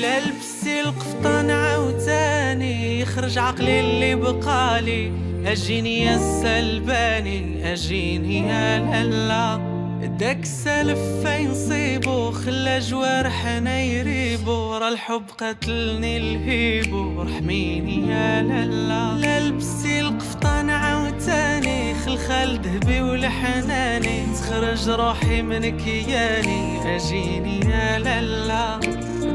لا لبسي القفطان عاوتاني يخرج عقلي اللي بقالي. اجيني يا السلباني اجيني يا لالا. داك السالف فين صيبو خلى جوارحنا يريبو. راه الحب قتلني الهيبو رحميني يا لالا. لا لبسي القفطان عاوتاني خلخال ذهبي ولحناني. تخرج روحي من كياني اجيني يا لالا.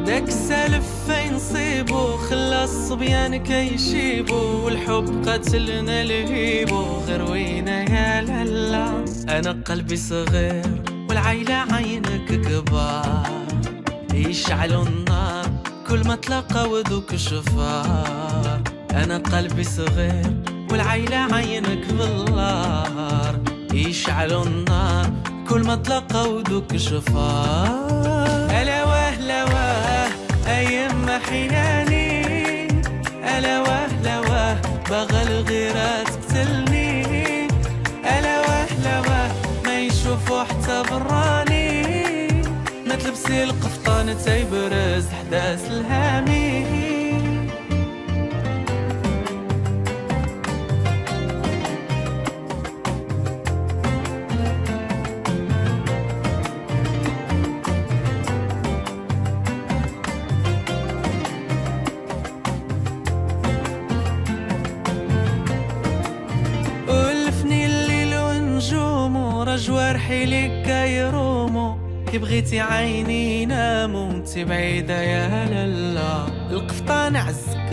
داك السالف فين صيبو خلى الصبيان كيشيبو. والحب قتلنا الهيبو غير وينا يا لالا. انا قلبي صغير والعيلة عينك كبار. يشعلوا النار كل ما تلاقاو ذوك شفار. انا قلبي صغير والعيلة عينك بالنار. يشعلوا النار كل ما تلاقاو ذوك شفار. ألا وهلا واه أيام حياني. ألا وهلا واه باغا الغيرة تقتلني. ألا وهلا واه ما يشوفوا حتى براني. ما تلبسي القفطان تيبرز حداس الهامي. جوارحي ليك كيرومو. كي بغيتي عيني ينامو انتي بعيدة يا لالا. القفطان عزك